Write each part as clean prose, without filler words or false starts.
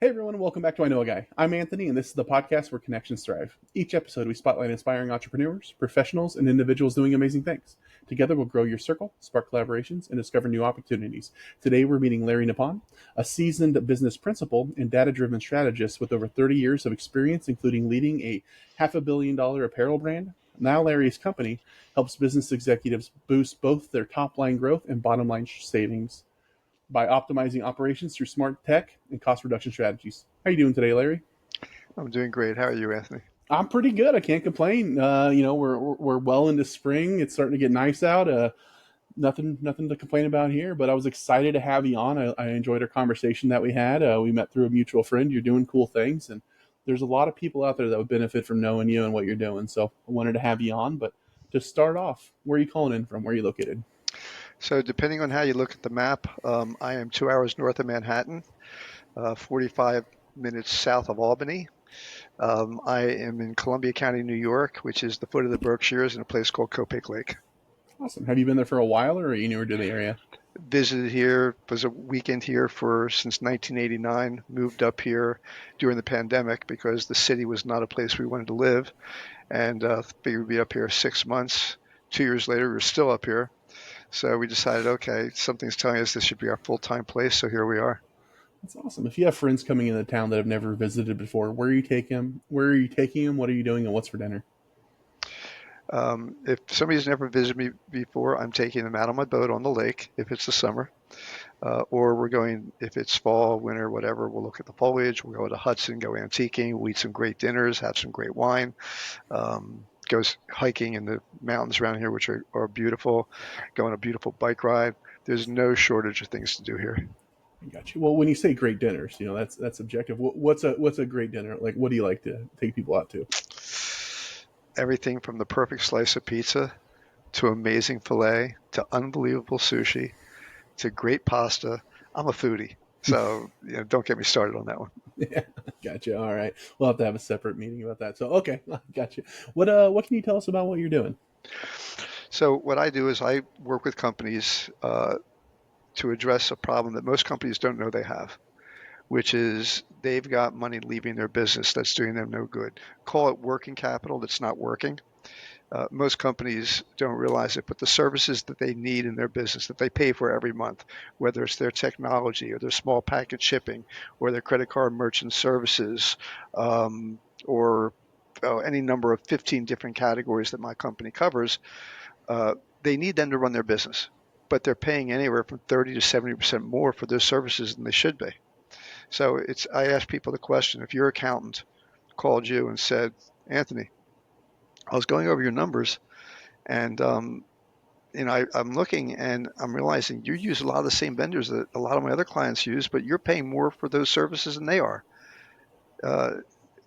Hey everyone, and welcome back to I Know a Guy. I'm Anthony, and this is the podcast where connections thrive. Each episode, we spotlight inspiring entrepreneurs, professionals, and individuals doing amazing things. Together, we'll grow your circle, spark collaborations, and discover new opportunities. Today, we're meeting Larry Nipon, a seasoned business principal and data-driven strategist with over 30 years of experience, including leading a $500 million apparel brand. Now, Larry's company helps business executives boost both their top-line growth and bottom-line savings by optimizing operations through smart tech and cost reduction strategies. How are you doing today, Larry? I'm doing great. How are you, Anthony? I'm pretty good. I can't complain. We're well into spring. It's starting to get nice out. Nothing to complain about here. But I was excited to have you on. I enjoyed our conversation that we had. We met through a mutual friend. You're doing cool things, and there's a lot of people out there that would benefit from knowing you and what you're doing. So I wanted to have you on. But to start off, where are you calling in from? Where are you located? So, depending on how you look at the map, I am 2 hours north of Manhattan, 45 minutes south of Albany. I am in Columbia County, New York, which is the foot of the Berkshires in a place called Copake Lake. Awesome. Have you been there for a while, or are you newer to the area? Visited here, was a weekend here for since 1989. Moved up here during the pandemic because the city was not a place we wanted to live, and figured we'd be up here 6 months. 2 years later, we're still up here. So we decided, okay, something's telling us this should be our full-time place, so here we are. That's awesome. If you have friends coming into town that have never visited before, where are you taking them? Where are you taking them? What are you doing, and what's for dinner? If somebody's never visited me before, I'm taking them out on my boat on the lake if it's the summer, or we're going if it's fall, winter, whatever. We'll look at the foliage. We'll go to Hudson, go antiquing. We'll eat some great dinners, have some great wine. Go hiking in the mountains around here, which are beautiful. Go on a beautiful bike ride. There's no shortage of things to do here. I got you. Well, when you say great dinners, that's subjective. What's a great dinner? Like, what do you like to take people out to? Everything from the perfect slice of pizza to amazing filet to unbelievable sushi to great pasta. I'm a foodie, so don't get me started on that one. Yeah, gotcha. All right, we'll have to have a separate meeting about that. So, okay, gotcha. What can you tell us about what you're doing? So what I do is I work with companies to address a problem that most companies don't know they have, which is they've got money leaving their business that's doing them no good. Call it working capital that's not working. Most companies don't realize it, but the services that they need in their business that they pay for every month, whether it's their technology or their small package shipping or their credit card merchant services, or any number of 15 different categories that my company covers, uh, they need them to run their business. But they're paying anywhere from 30 to 70% more for their services than they should be. So I ask people the question: if your accountant called you and said, "Anthony, I was going over your numbers, and I'm looking and I'm realizing you use a lot of the same vendors that a lot of my other clients use, but you're paying more for those services than they are. Uh,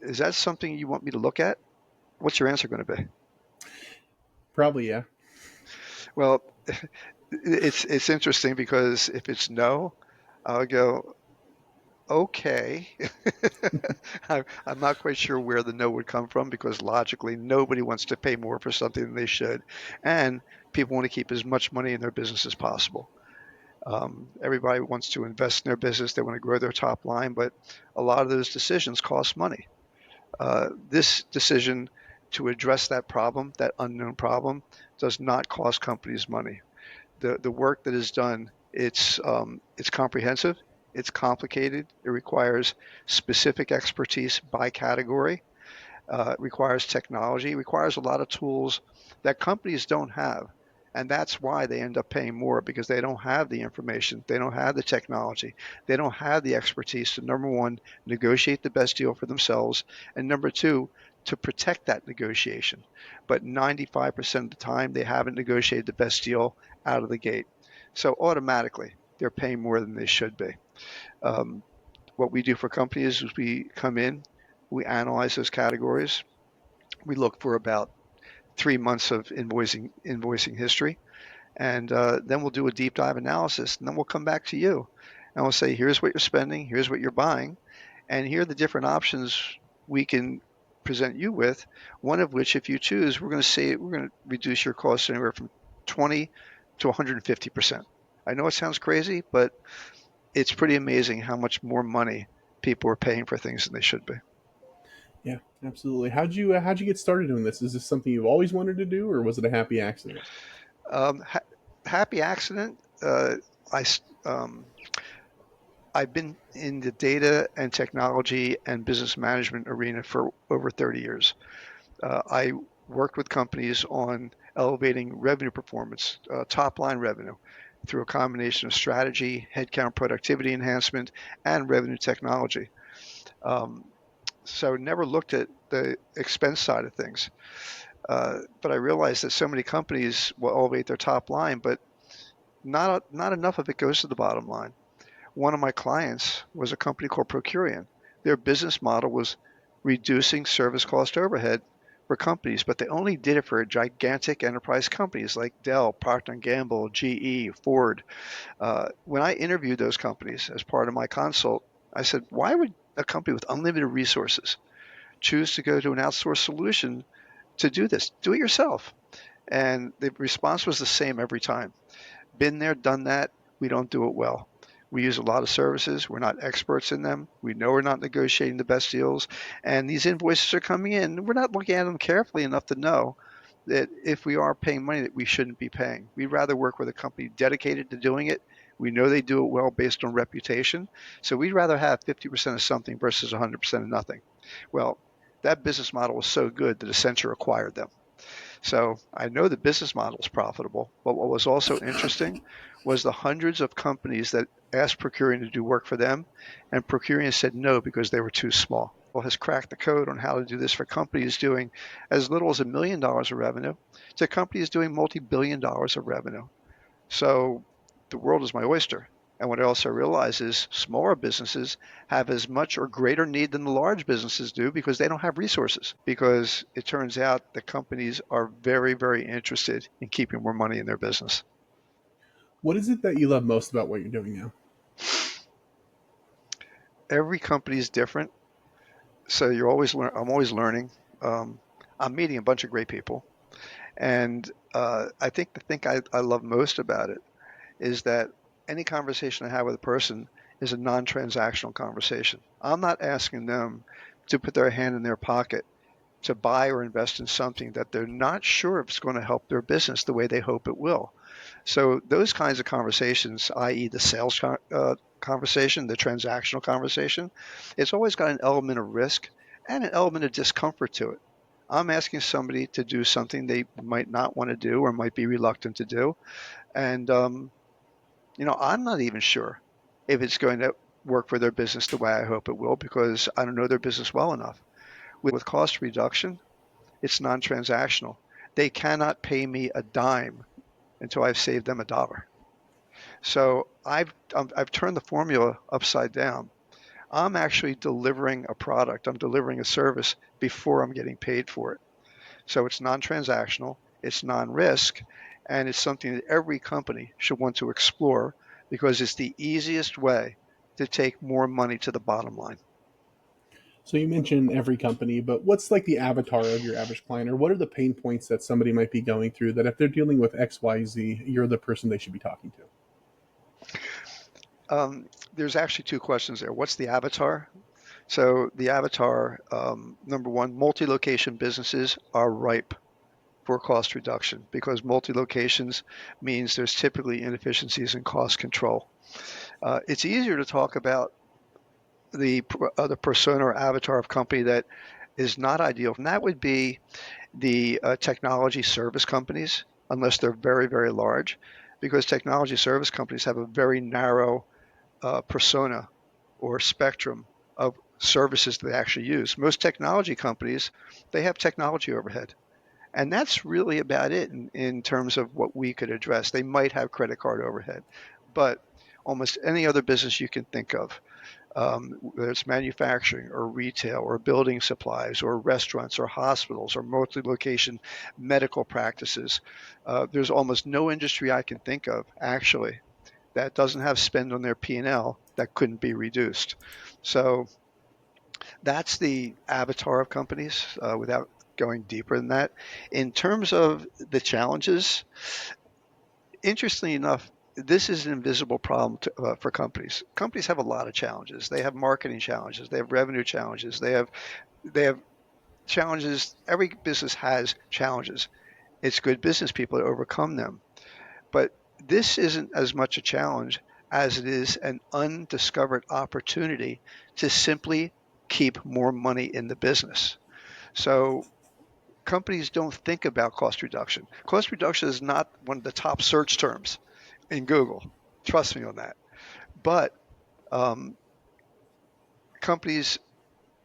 is that something you want me to look at?" What's your answer going to be? Probably, yeah. Well, it's interesting because if it's no, I'll go, okay. I'm not quite sure where the no would come from because logically nobody wants to pay more for something than they should, and people want to keep as much money in their business as possible. Everybody wants to invest in their business. They want to grow their top line, but a lot of those decisions cost money. This decision to address that problem, that unknown problem, does not cost companies money. The work that is done, it's comprehensive, it's complicated, it requires specific expertise by category, it requires technology, it requires a lot of tools that companies don't have. And that's why they end up paying more because they don't have the information, they don't have the technology, they don't have the expertise to, number one, negotiate the best deal for themselves, and number two, to protect that negotiation. But 95% of the time, they haven't negotiated the best deal out of the gate. So automatically, they're paying more than they should be. Um, what we do for companies is we come in, we analyze those categories, we look for about 3 months of invoicing history, and then we'll do a deep dive analysis, and then we'll come back to you, and we'll say, here's what you're spending, here's what you're buying, and here are the different options we can present you with. One of which, if you choose, we're going to reduce your costs anywhere from 20 to 150%. I know it sounds crazy, but it's pretty amazing how much more money people are paying for things than they should be. Yeah, absolutely. How'd you get started doing this? Is this something you've always wanted to do, or was it a happy accident? Ha- Happy accident. I s- um, I've been in the data and technology and business management arena for over 30 years. I worked with companies on elevating revenue performance, top line revenue, through a combination of strategy, headcount productivity enhancement, and revenue technology. Um, so never looked at the expense side of things. But I realized that so many companies will elevate their top line, but not enough of it goes to the bottom line. One of my clients was a company called Procurian. Their business model was reducing service cost overhead for companies, but they only did it for gigantic enterprise companies like Dell, Procter& Gamble, GE, Ford. When I interviewed those companies as part of my consult, I said, why would a company with unlimited resources choose to go to an outsourced solution to do this? Do it yourself. And the response was the same every time. Been there, done that. We don't do it well. We use a lot of services. We're not experts in them. We know we're not negotiating the best deals. And these invoices are coming in. We're not looking at them carefully enough to know that if we are paying money that we shouldn't be paying. We'd rather work with a company dedicated to doing it. We know they do it well based on reputation. So we'd rather have 50% of something versus 100% of nothing. Well, that business model was so good that Accenture acquired them. So I know the business model is profitable, but what was also interesting was the hundreds of companies that asked Procurian to do work for them, and Procurian said no because they were too small. Well, has cracked the code on how to do this for companies doing as little as $1 million of revenue to companies doing multi-billion dollars of revenue. So the world is my oyster. And what I also realize is smaller businesses have as much or greater need than the large businesses do because they don't have resources. Because it turns out that companies are very, very interested in keeping more money in their business. What is it that you love most about what you're doing now? Every company is different, so you're always I'm always learning. Um, I'm meeting a bunch of great people, and I think the thing I love most about it is that any conversation I have with a person is a non-transactional conversation. I'm not asking them to put their hand in their pocket to buy or invest in something that they're not sure if it's going to help their business the way they hope it will. So those kinds of conversations, i.e., the sales conversation, the transactional conversation, it's always got an element of risk and an element of discomfort to it. I'm asking somebody to do something they might not want to do or might be reluctant to do, and I'm not even sure if it's going to work for their business the way I hope it will because I don't know their business well enough. With cost reduction, it's non-transactional. They cannot pay me a dime until I've saved them a dollar. So I've turned the formula upside down. I'm actually delivering a product. I'm delivering a service before I'm getting paid for it. So it's non-transactional, it's non-risk, and it's something that every company should want to explore because it's the easiest way to take more money to the bottom line. So you mentioned every company, but what's like the avatar of your average client, or what are the pain points that somebody might be going through that if they're dealing with X, Y, Z, you're the person they should be talking to? There's actually two questions there. What's the avatar? So the avatar, number one, multi-location businesses are ripe for cost reduction because multi-locations means there's typically inefficiencies in cost control. It's easier to talk about the persona or avatar of company that is not ideal, and that would be the technology service companies, unless they're very, very large, because technology service companies have a very narrow persona or spectrum of services they actually use. Most technology companies, they have technology overhead. And that's really about it in terms of what we could address. They might have credit card overhead, but almost any other business you can think of, whether it's manufacturing or retail or building supplies or restaurants or hospitals or multi-location medical practices, there's almost no industry I can think of actually that doesn't have spend on their P&L that couldn't be reduced. So that's the avatar of companies without going deeper than that. In terms of the challenges, interestingly enough, this is an invisible problem for companies. Companies have a lot of challenges. They have marketing challenges. They have revenue challenges. They have challenges. Every business has challenges. It's good business people to overcome them. But this isn't as much a challenge as it is an undiscovered opportunity to simply keep more money in the business. So companies don't think about cost reduction. Cost reduction is not one of the top search terms in Google. Trust me on that. But um, companies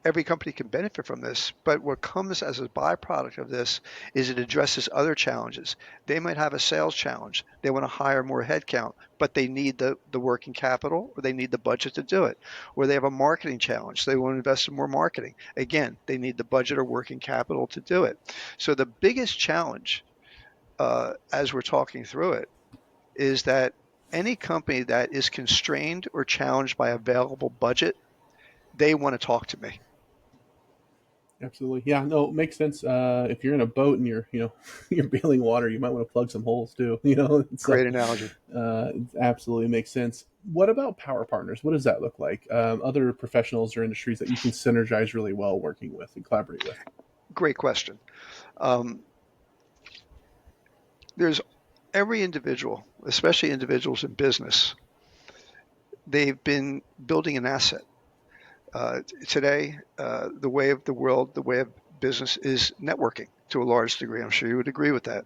every company can benefit from this, but what comes as a byproduct of this is it addresses other challenges. They might have a sales challenge. They want to hire more headcount, but they need the working capital or they need the budget to do it. Or they have a marketing challenge. They want to invest in more marketing. Again, they need the budget or working capital to do it. So the biggest challenge, as we're talking through it, is that any company that is constrained or challenged by available budget, they want to talk to me. Absolutely. Yeah, no, it makes sense. If you're in a boat and you're you're bailing water, you might want to plug some holes too. So Great analogy. it absolutely makes sense. What about power partners? What does that look like? Other professionals or industries that you can synergize really well working with and collaborate with? Great question. Um, there's every individual, especially individuals in business, they've been building an asset. Today, the way of the world, the way of business is networking to a large degree. I'm sure you would agree with that.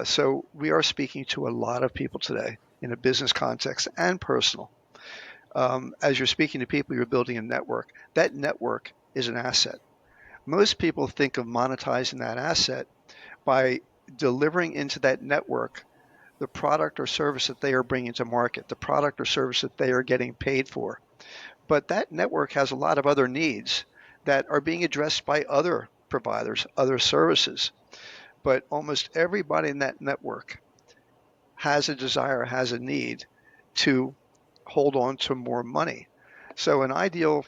So we are speaking to a lot of people today in a business context and personal. As you're speaking to people, you're building a network. That network is an asset. Most people think of monetizing that asset by delivering into that network the product or service that they are bringing to market, the product or service that they are getting paid for. But that network has a lot of other needs that are being addressed by other providers, other services. But almost everybody in that network has a desire, has a need to hold on to more money. So, an ideal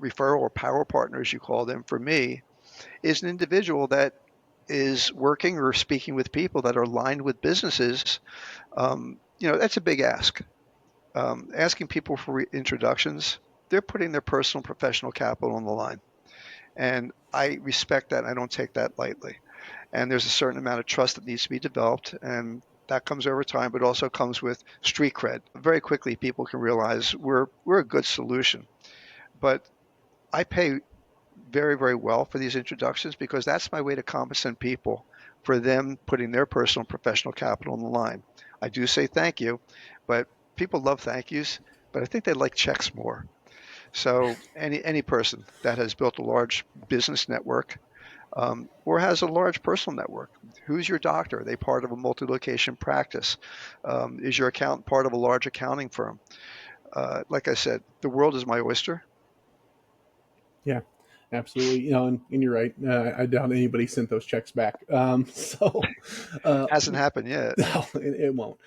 referral or power partner, as you call them, for me, is an individual that is working or speaking with people that are aligned with businesses. That's a big ask. Asking people for introductions, they're putting their personal professional capital on the line. And I respect that. I don't take that lightly. And there's a certain amount of trust that needs to be developed. And that comes over time, but also comes with street cred. Very quickly, people can realize we're a good solution. But I pay very, very well for these introductions because that's my way to compensate people for them putting their personal professional capital on the line. I do say thank you, but people love thank yous, but I think they like checks more. So any person that has built a large business network or has a large personal network, who's your doctor? Are they part of a multi-location practice? Is your accountant part of a large accounting firm? Like I said, the world is my oyster. Yeah, absolutely. And you're right. I doubt anybody sent those checks back. Uh, Hasn't happened yet. no, it won't.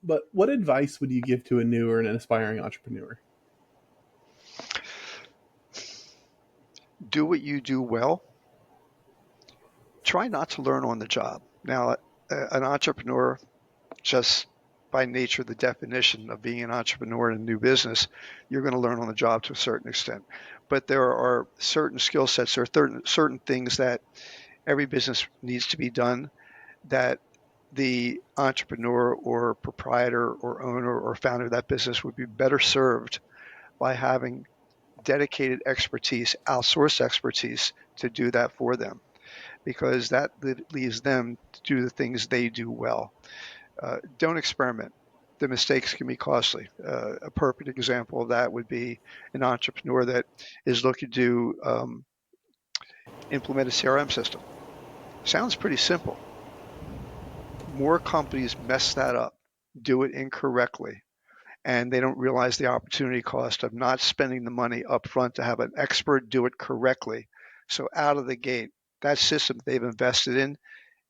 But what advice would you give to a new or an aspiring entrepreneur? Do what you do well. Try not to learn on the job. Now, an entrepreneur, just by nature, the definition of being an entrepreneur in a new business, you're going to learn on the job to a certain extent. But there are certain skill sets, there are certain things that every business needs to be done that the entrepreneur or proprietor or owner or founder of that business would be better served by having dedicated expertise, outsourced expertise to do that for them because that leaves them to do the things they do well. Don't experiment. The mistakes can be costly. A perfect example of that would be an entrepreneur that is looking to implement a CRM system. Sounds pretty simple. More companies mess that up, do it incorrectly, and they don't realize the opportunity cost of not spending the money up front to have an expert do it correctly. So out of the gate, that system they've invested in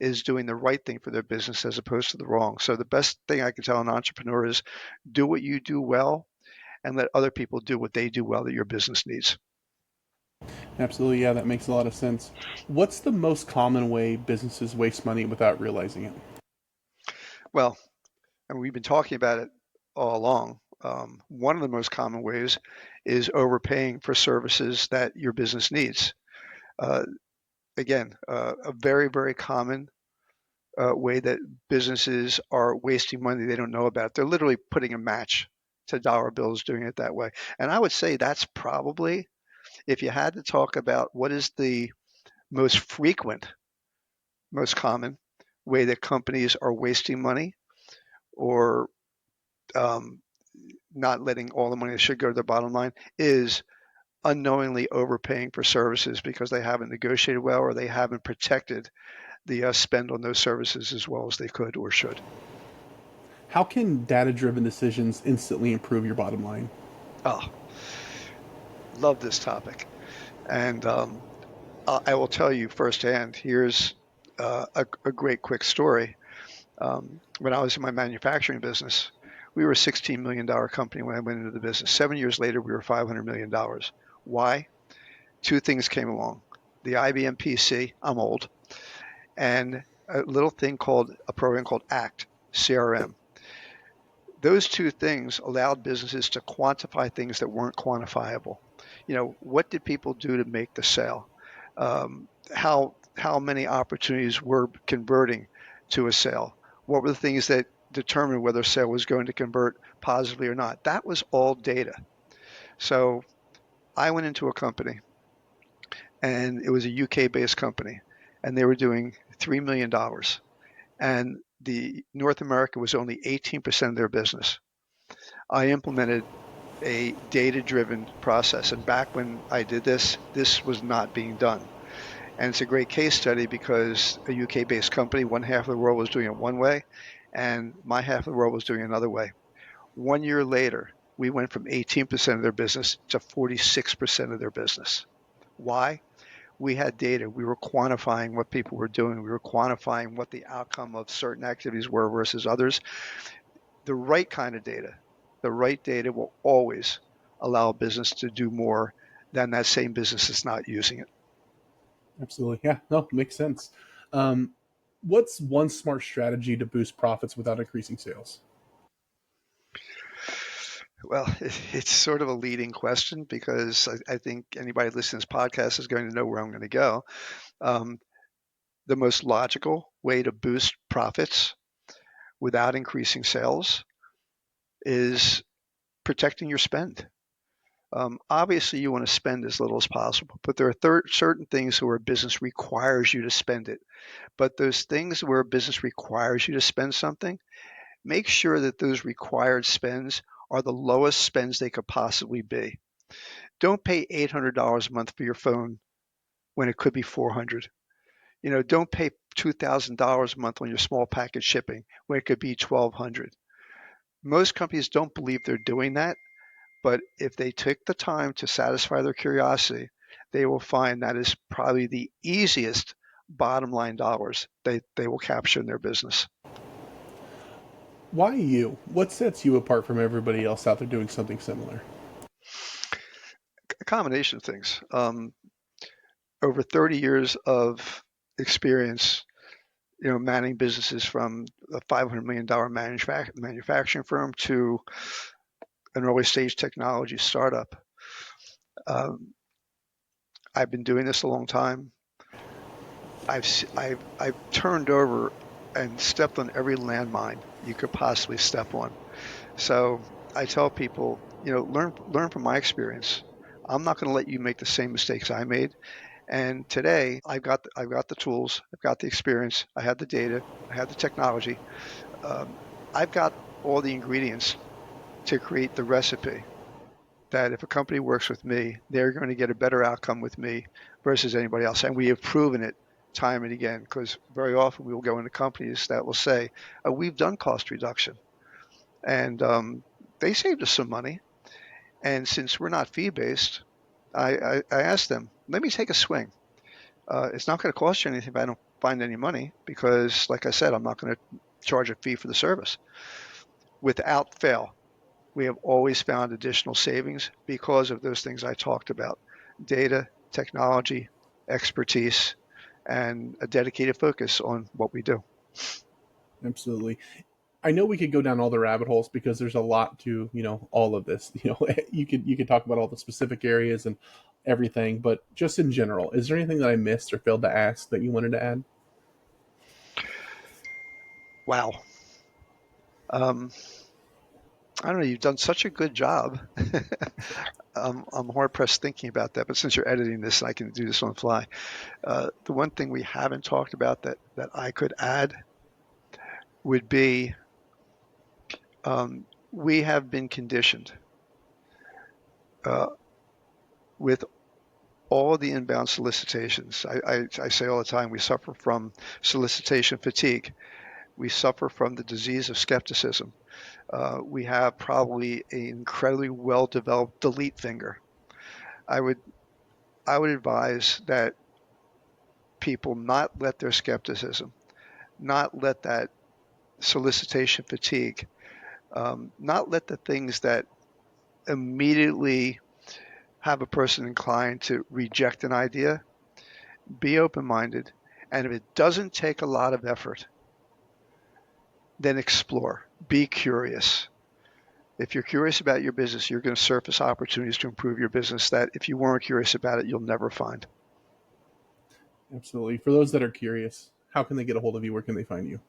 is doing the right thing for their business as opposed to the wrong. So the best thing I can tell an entrepreneur is do what you do well and let other people do what they do well that your business needs. Absolutely. Yeah, that makes a lot of sense. What's the most common way businesses waste money without realizing it? Well, and we've been talking about it all along. One of the most common ways is overpaying for services that your business needs. Uh, Again, a very, very common way that businesses are wasting money they don't know about. They're literally putting a match to dollar bills doing it that way. And I would say that's probably, if you had to talk about what is the most frequent, most common way that companies are wasting money or um, not letting all the money that should go to their bottom line, is unknowingly overpaying for services because they haven't negotiated well or they haven't protected the spend on those services as well as they could or should. How can data-driven decisions instantly improve your bottom line? Oh, love this topic. And I will tell you firsthand, here's a great quick story. When I was in my manufacturing business, we were a $16 million company when I went into the business. 7 years later, we were $500 million. Why? Two things came along. The IBM PC, I'm old, and a program called ACT, CRM. Those two things allowed businesses to quantify things that weren't quantifiable. What did people do to make the sale? How many opportunities were converting to a sale? What were the things that determined whether a sale was going to convert positively or not? That was all data. So I went into a company, and it was a UK based company, and they were doing $3 million, and the North America was only 18% of their business. I implemented a data-driven process. And back when I did this, this was not being done. And it's a great case study because a UK-based company, one half of the world was doing it one way, and my half of the world was doing it another way. 1 year later, we went from 18% of their business to 46% of their business. Why? We had data. We were quantifying what people were doing. We were quantifying what the outcome of certain activities were versus others. The right kind of data, the right data will always allow a business to do more than that same business that's not using it. Absolutely. Yeah, no, makes sense. Um, what's one smart strategy to boost profits without increasing sales? Well, it's sort of a leading question because I think anybody listening to this podcast is going to know where I'm going to go. Um, the most logical way to boost profits without increasing sales is protecting your spend. Obviously, you want to spend as little as possible, but there are certain things where a business requires you to spend it. But those things where a business requires you to spend something, make sure that those required spends are the lowest spends they could possibly be. Don't pay $800 a month for your phone when it could be 400. Don't pay $2,000 a month on your small package shipping when it could be 1,200. Most companies don't believe they're doing that, but if they take the time to satisfy their curiosity, they will find that is probably the easiest bottom line dollars they will capture in their business. Why you? What sets you apart from everybody else out there doing something similar? A combination of things. Over 30 years of experience, managing businesses from a $500 million manufacturing firm to an early stage technology startup. Um, I've been doing this a long time. I've turned over and stepped on every landmine you could possibly step on. So I tell people, learn from my experience. I'm not going to let you make the same mistakes I made. And today I've got the tools, I've got the experience, I have the data, I have the technology. Um, I've got all the ingredients to create the recipe that if a company works with me, they're going to get a better outcome with me versus anybody else. And we have proven it time and again because very often we will go into companies that will say, oh, we've done cost reduction. And they saved us some money. And since we're not fee based, I asked them, let me take a swing. It's not going to cost you anything if I don't find any money because, like I said, I'm not going to charge a fee for the service. Without fail, we have always found additional savings because of those things I talked about: data, technology, expertise, and a dedicated focus on what we do. Absolutely. I know we could go down all the rabbit holes because there's a lot to, all of this. You could talk about all the specific areas and everything, but just in general, is there anything that I missed or failed to ask that you wanted to add? Wow. Um, I don't know. You've done such a good job. I'm hard pressed thinking about that, but since you're editing this, I can do this on the fly. The one thing we haven't talked about that I could add would be we have been conditioned uh, with all the inbound solicitations. I say all the time we suffer from solicitation fatigue. We suffer from the disease of skepticism. We have probably an incredibly well developed delete finger. I would I would advise that people not let their skepticism, not let that solicitation fatigue, not let the things that immediately have a person inclined to reject an idea. Be open minded. And if it doesn't take a lot of effort, then explore. Be curious. If you're curious about your business, you're going to surface opportunities to improve your business that if you weren't curious about it, you'll never find. Absolutely. For those that are curious, how can they get a hold of you? Where can they find you?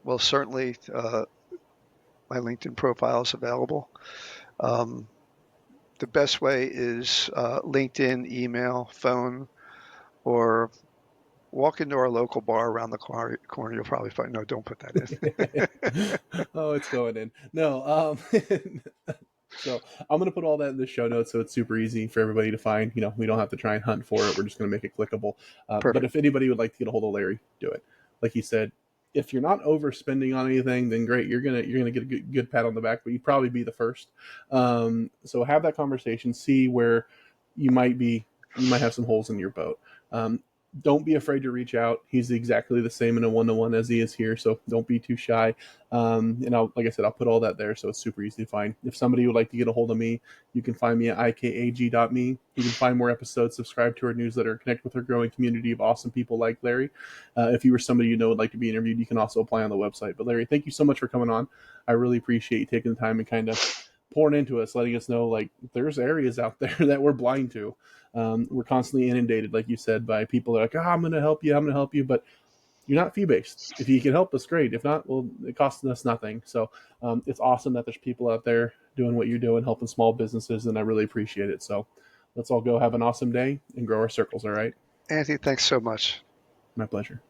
Well, certainly my LinkedIn profile is available. Um, the best way is LinkedIn, email, phone, or walk into our local bar around the corner. You'll probably find. No, don't put that in. Oh, it's going in. No, so I'm going to put all that in the show notes so it's super easy for everybody to find. We don't have to try and hunt for it. We're just going to make it clickable. But Perfect. if anybody would like to get a hold of Larry, do it. Like he said, if you're not overspending on anything, then great. You're gonna get a good pat on the back, but you'd probably be the first. So have that conversation. See where you might be. You might have some holes in your boat. Um, don't be afraid to reach out. He's exactly the same in a one-to-one as he is here, so don't be too shy. And like I said, I'll put all that there, so it's super easy to find. If somebody would like to get a hold of me, you can find me at ikag.me. You can find more episodes, subscribe to our newsletter, connect with our growing community of awesome people like Larry. If you were somebody would like to be interviewed, you can also apply on the website. But Larry, thank you so much for coming on. I really appreciate you taking the time and kind of pouring into us, letting us know like there's areas out there that we're blind to. We're constantly inundated, like you said, by people that are like, I'm going to help you, I'm going to help you, but you're not fee based. If you can help us, great. If not, well, it costs us nothing. So it's awesome that there's people out there doing what you're doing, helping small businesses, and I really appreciate it. So let's all go have an awesome day and grow our circles. All right, Anthony, thanks so much. my pleasure.